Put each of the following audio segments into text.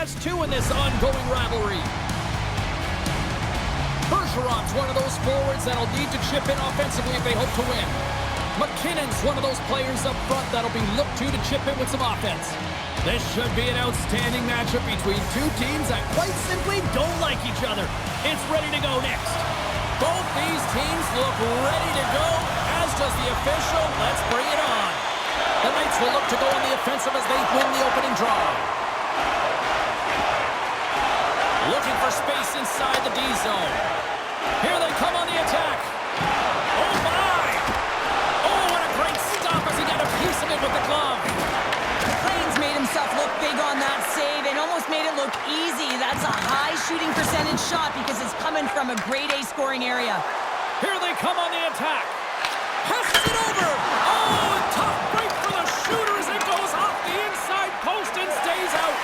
match 2 in this ongoing rivalry. Bergeron's one of those forwards that'll need to chip in offensively if they hope to win. McKinnon's one of those players up front that'll be looked to chip in with some offense. This should be an outstanding matchup between two teams that quite simply don't like each other. It's ready to go next. Both these teams look ready to go, as does the official. Let's bring it on. The Knights will look to go on the offensive as they win the opening draw. Looking for space inside the D zone. Here they come on the attack. Oh, my! Oh, what a great stop as he got a piece of it with the glove. Plains made himself look big on that save and almost made it look easy. That's a high shooting percentage shot because it's coming from a grade A scoring area. Here they come on the attack. Passes it over. Oh, tough break for the shooter as it goes off the inside post and stays out.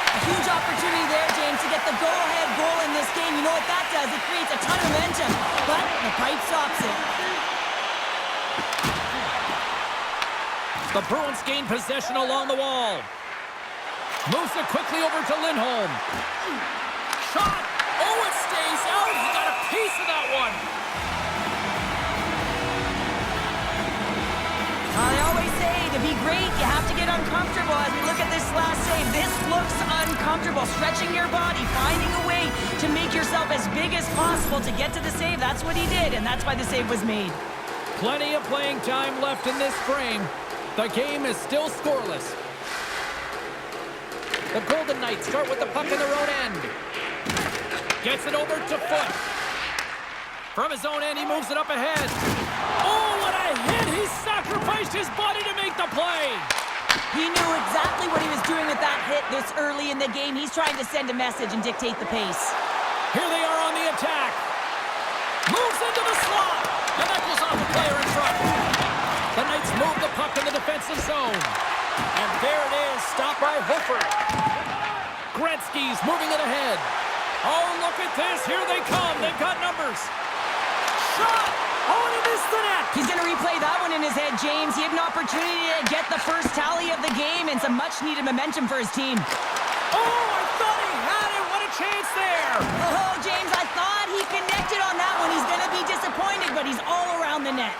A huge opportunity there, James, to get the go-ahead goal in this game. You know what that does? It creates a ton of momentum, but the pipe stops it. The Bruins gain possession along the wall. Moves it quickly over to Lindholm. Shot. Oh, it stays out. He got a piece of that one. I always say, to be great, you have to get uncomfortable. As we look at this last save, this looks uncomfortable. Stretching your body, finding a way to make yourself as big as possible to get to the save. That's what he did, and that's why the save was made. Plenty of playing time left in this frame. The game is still scoreless. The Golden Knights start with the puck in their own end. Gets it over to Foot. From his own end, he moves it up ahead. Oh, what a hit! He sacrificed his body to make the play. He knew exactly what he was doing with that hit this early in the game. He's trying to send a message and dictate the pace. Here they are on the attack. Moves into the slot. And that goes off the player in front. The Knights move the puck in the defensive zone. And there it is, stopped by Hofer. Gretzky's moving it ahead. Oh, look at this. Here they come. They've got numbers. Shot. Oh, and he missed the net. He's going to replay that one in his head, James. He had an opportunity to get the first tally of the game and some much-needed momentum for his team. Oh, I thought he had it. What a chance there. Oh, James, I thought he connected on that one. He's going to be disappointed, but he's all around the net.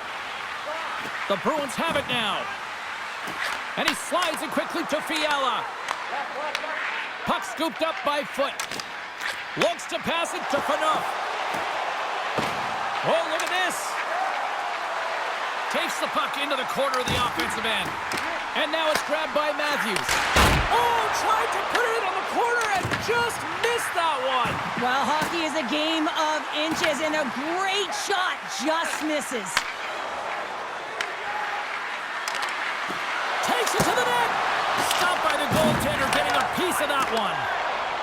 The Bruins have it now. And he slides it quickly to Fiala. Puck scooped up by Foot. Looks to pass it to Phaneuf. Oh, look at this. Takes the puck into the corner of the offensive end. And now it's grabbed by Matthews. Oh, tried to put it on the corner and just missed that one. Well, hockey is a game of inches, and a great shot just misses. Takes it to the net. Stopped by the goaltender, getting a piece of that one.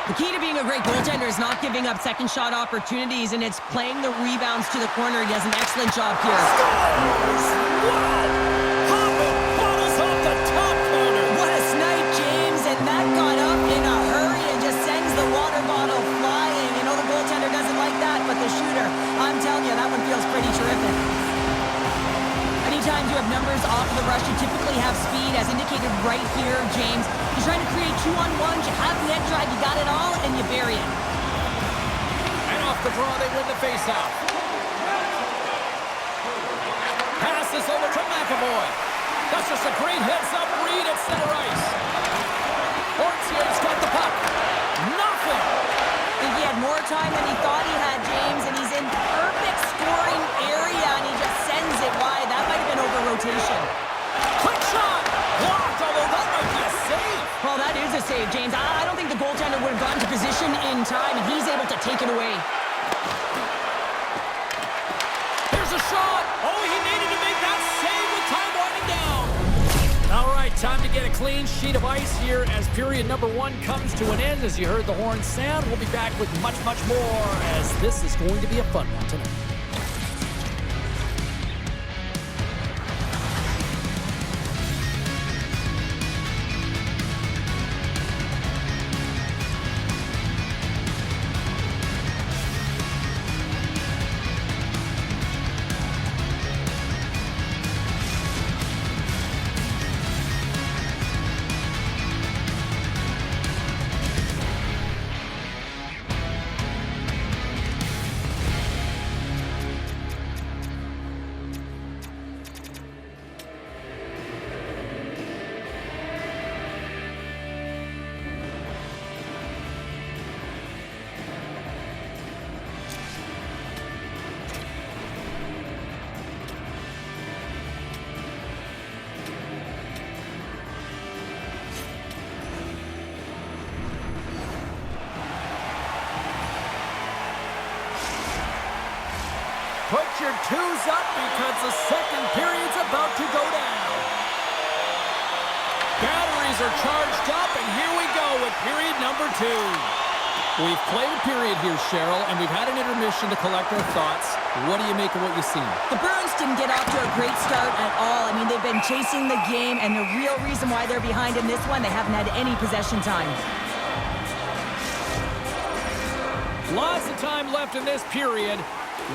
The key to being a great goaltender is not giving up second shot opportunities, and it's playing the rebounds to the corner. He does an excellent job here. Scores! Wow! Popping bottles off the top corner. What a snipe, James, and that got up in a hurry and just sends the water bottle flying. You know the goaltender doesn't like that, but the shooter, I'm telling you, that one feels pretty terrific. Anytime you have numbers off of the rush, you typically have speed, as indicated right here, James. You're trying to create 2-on-1s, you have net drive, you got it all, and you bury it. And off the draw, they win the faceoff. Passes over to McAvoy. That's just a great heads-up read at center ice. Ortier's got the puck. Nothing. I think he had more time than he thought he had, James, and he's in perfect scoring area, and he just sends it wide. That might have been over rotation. Quick shot. Blocked, although that might be a save. Well, that is a save, James. I don't think the goaltender would have gotten to position in time, and he's able to take it away. Here's a shot. Oh, he needed to make that save with time winding down. All right, time to get a clean sheet of ice here as period number 1 comes to an end. As you heard the horn sound, we'll be back with much, much more, as this is going to be a fun one tonight. Put your twos up because the second period's about to go down. Batteries are charged up, and here we go with period number 2. We've played a period here, Cheryl, and we've had an intermission to collect our thoughts. What do you make of what you've seen? The Bruins didn't get off to a great start at all. I mean, they've been chasing the game, and the real reason why they're behind in this one, they haven't had any possession time. Lots of time left in this period.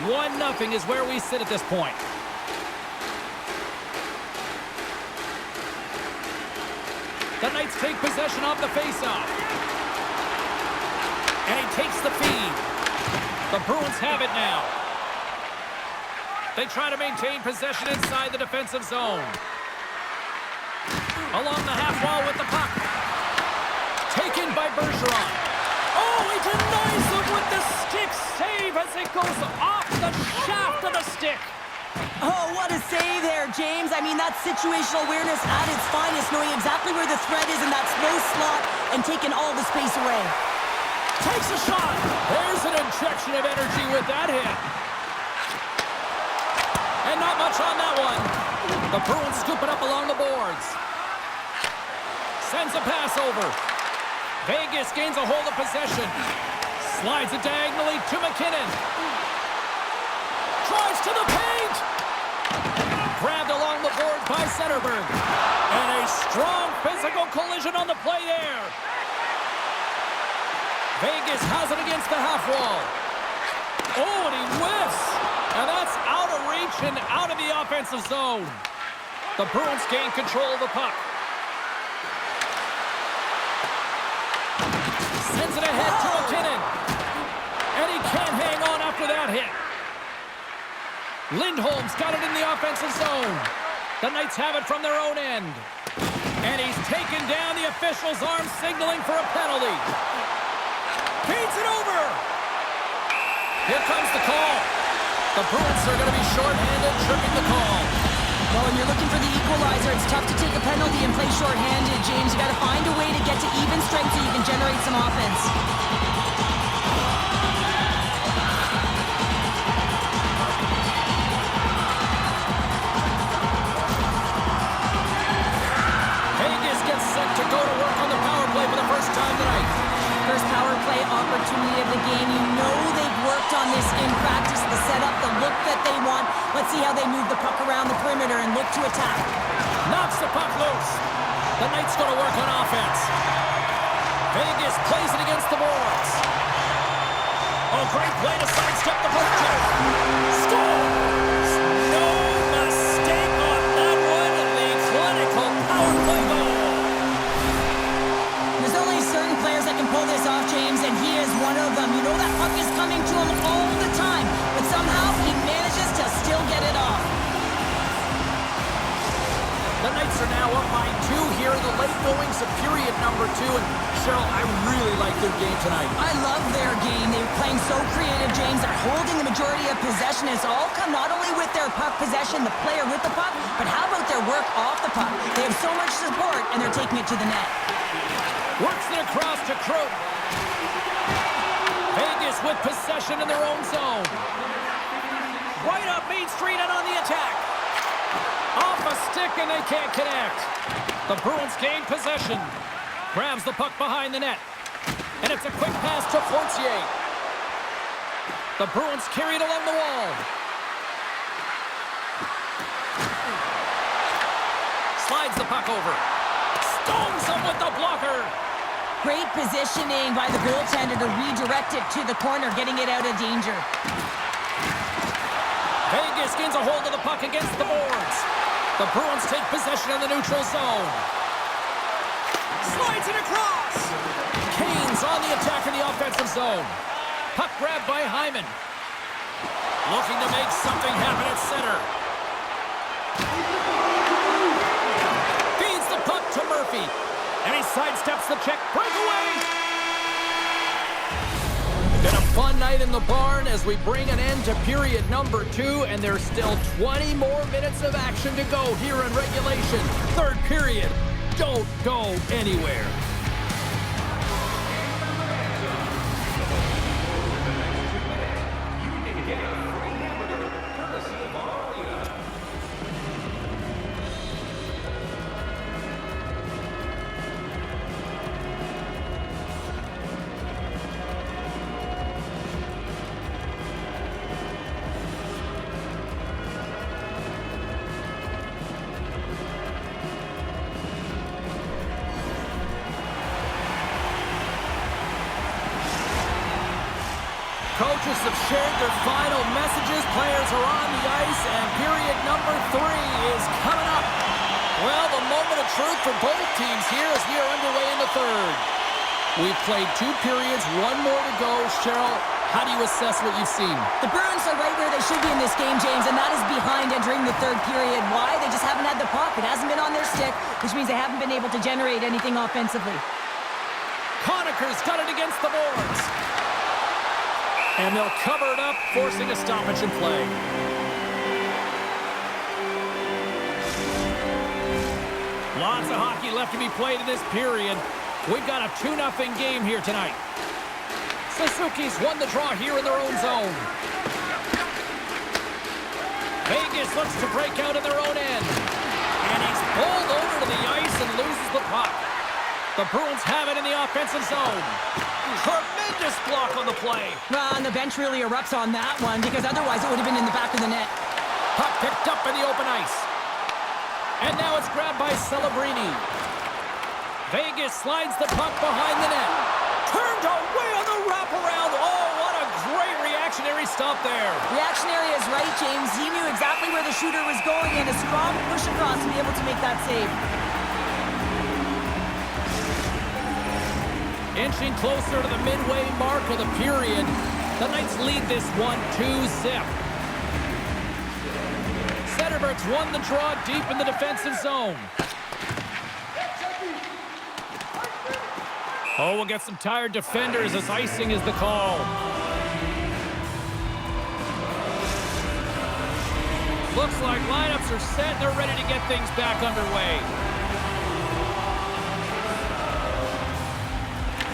1-0 is where we sit at this point. The Knights take possession off the faceoff. And he takes the feed. The Bruins have it now. They try to maintain possession inside the defensive zone. Along the half wall with the puck. Taken by Bergeron. Oh, he denies him with the stick save as it goes off the shaft of the stick. Oh, what a save there, James. I mean, that's situational awareness at its finest, knowing exactly where the threat is in that slow slot and taking all the space away. Takes a shot. There's an injection of energy with that hit. And not much on that one. The Bruins scoop it up along the boards. Sends a pass over. Vegas gains a hold of possession. Slides it diagonally to McKinnon. Drives to the paint. Grabbed along the board by Zetterberg. And a strong physical collision on the play there. Vegas has it against the half wall. Oh, and he whiffs. And that's out of reach and out of the offensive zone. The Bruins gain control of the puck. Sends it ahead to McKinnon. And he can't hang on after that hit. Lindholm's got it in the offensive zone. The Knights have it from their own end. And he's taken down, the official's arm signaling for a penalty. Feeds it over. Here comes the call. The Bruins are going to be short-handed, tripping the call. Well, when you're looking for the equalizer, it's tough to take a penalty and play short-handed, James. You got to find a way to get to even strength so you can generate some offense. Vegas gets set to go to work on the power play for the first time tonight. First power play opportunity of the game. You know they've worked on this in practice, the setup, the look that they want. Let's see how they move the puck around the perimeter and look to attack. Knocks the puck loose. The Knights going to work on offense. Vegas plays it against the boards. Oh, great play to sidestep the puck. Scores! No mistake on that one. The clinical power play goal. There's only certain players that can pull this off, James, and he is one of them. You know that puck is coming to him all the time, but somehow he manages to still get it off. The Knights are now up by 2 here in the late goings of period number 2. And Cheryl, I really like their game tonight. I love their game. They're playing so creative, James. They're holding the majority of possession. It's all come not only with their puck possession, the player with the puck, but how about their work off the puck? They have so much support, and they're taking it to the net. Works it across to Croat. Vegas with possession in their own zone. Right up Main Street and on the attack. Off a stick and they can't connect. The Bruins gain possession. Grabs the puck behind the net. And it's a quick pass to Fortier. The Bruins carry it along the wall. Slides the puck over. Stones him with the blocker. Great positioning by the goaltender to redirect it to the corner, getting it out of danger. Vegas gains a hold of the puck against the boards. The Bruins take possession in the neutral zone. Slides it across. Kane's on the attack in the offensive zone. Puck grabbed by Hyman. Looking to make something happen at center. Feeds the puck to Murphy. And he sidesteps the check. Breakaway. Been a fun night in the barn as we bring an end to period number 2, and there's still 20 more minutes of action to go here in regulation. Third period. Don't go anywhere. Coaches have shared their final messages. Players are on the ice, and period number 3 is coming up. Well, the moment of truth for both teams here as we are underway in the third. We've played 2 periods, 1 more to go. Cheryl, how do you assess what you've seen? The Bruins are right where they should be in this game, James, and that is behind entering the third period. Why? They just haven't had the puck. It hasn't been on their stick, which means they haven't been able to generate anything offensively. Conacher's got it against the boards. And they'll cover it up, forcing a stoppage in play. Lots of hockey left to be played in this period. We've got a 2-0 game here tonight. Suzuki's won the draw here in their own zone. Vegas looks to break out in their own end. And he's pulled over to the ice and loses the puck. The Bruins have it in the offensive zone. Tremendous block on the play. Well, and the bench really erupts on that one because otherwise it would have been in the back of the net. Puck picked up in the open ice. And now it's grabbed by Celebrini. Vegas slides the puck behind the net. Turned away on the wraparound. Oh, what a great reactionary stop there. Reactionary is right, James. He knew exactly where the shooter was going and a strong push across to be able to make that save. Inching closer to the midway mark of the period. The Knights lead this one 2-0. Zetterberg's won the draw deep in the defensive zone. Oh, we'll get some tired defenders as icing is the call. Looks like lineups are set. They're ready to get things back underway.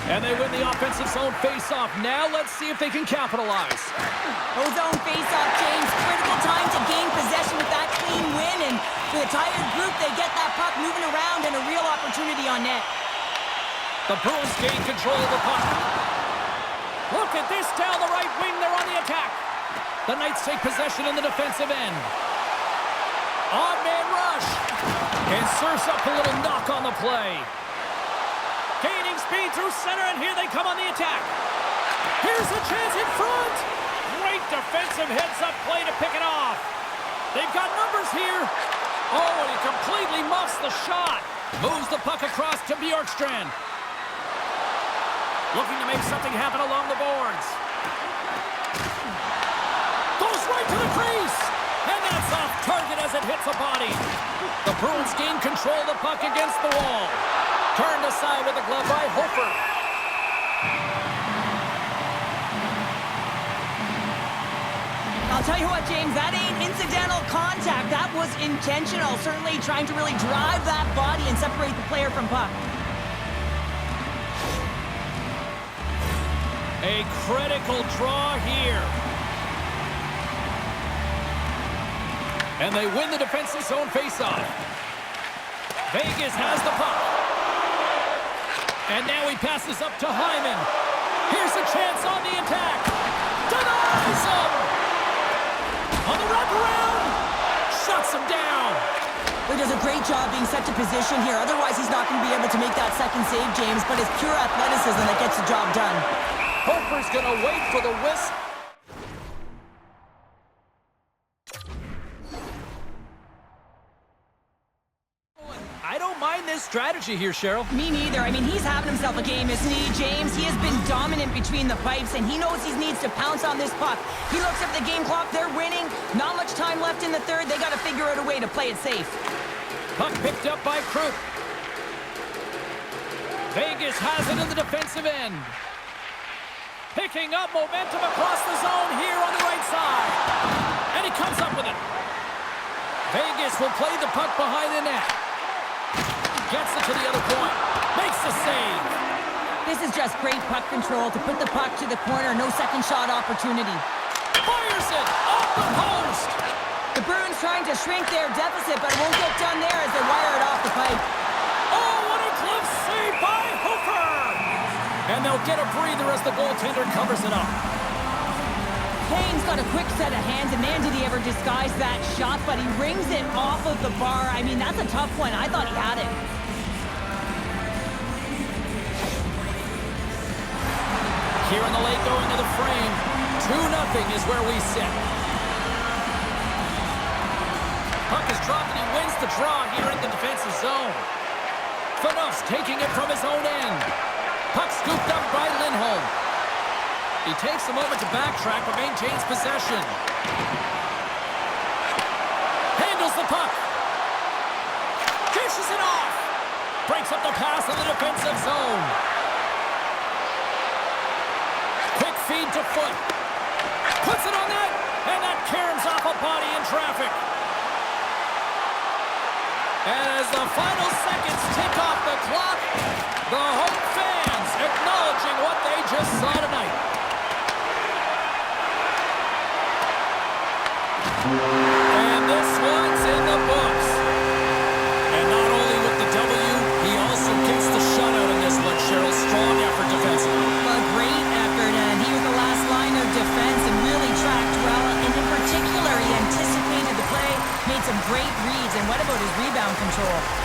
And they win the offensive zone face-off. Now let's see if they can capitalize. Zone face-off, James. Critical time to gain possession with that clean win. And for the tired group, they get that puck moving around and a real opportunity on net. The Bruins gain control of the puck. Look at this down the right wing. They're on the attack. The Knights take possession in the defensive end. On-man rush. And serves up a little knock on the play. Gaining speed through center, and here they come on the attack. Here's a chance in front. Great defensive heads-up play to pick it off. They've got numbers here. Oh, and he completely muffs the shot. Moves the puck across to Bjorkstrand. Looking to make something happen along the boards. Goes right to the crease. And that's off target as it hits a body. The Bruins gain control of the puck against the wall. Turned aside with a glove by Hofer. I'll tell you what, James, that ain't incidental contact. That was intentional. Certainly trying to really drive that body and separate the player from puck. A critical draw here. And they win the defensive zone faceoff. Vegas has the puck. And now he passes up to Hyman. Here's a chance on the attack. Denies him! On the wraparound! Shuts him down! He does a great job being set to position here. Otherwise, he's not going to be able to make that second save, James. But it's pure athleticism that gets the job done. Hofer's going to wait for the whistle. I don't mind this strategy here, Cheryl. Me neither. I mean, he's having himself a game, isn't he, James? He has been dominant between the pipes, and he knows he needs to pounce on this puck. He looks at the game clock. They're winning. Not much time left in the third. They got to figure out a way to play it safe. Puck picked up by Krupp. Vegas has it in the defensive end. Picking up momentum across the zone here on the right side. And he comes up with it. Vegas will play the puck behind the net. Gets it to the other point. Makes the save. This is just great puck control to put the puck to the corner. No second shot opportunity. Fires it off the post. The Bruins trying to shrink their deficit, but it won't get done there as they wire it off the pipe. Oh, what a glove save by Hofer. And they'll get a breather as the goaltender covers it up. Kane's got a quick set of hands, and man, did he ever disguise that shot, but he rings it off of the bar. I mean, that's a tough one. I thought he had it. Here in the late going to the frame. 2-0 is where we sit. Puck is dropped and he wins the draw here in the defensive zone. Phaneuf's taking it from his own end. Puck scooped up by Lindholm. He takes a moment to backtrack but maintains possession. Handles the puck. Dishes it off. Breaks up the pass in the defensive zone. Quick feed to Foot. Puts it on net. And that caroms off a body in traffic. And as the final seconds tick off the clock, the home fans acknowledging what they just saw tonight. And this one's in the books. And not only with the W, he also gets the shutout in this one, Cheryl. Strong effort defensively. A great effort, and he was the last line of defense and really tracked well. And in particular, he anticipated the play, made some great reads, and what about his rebound control?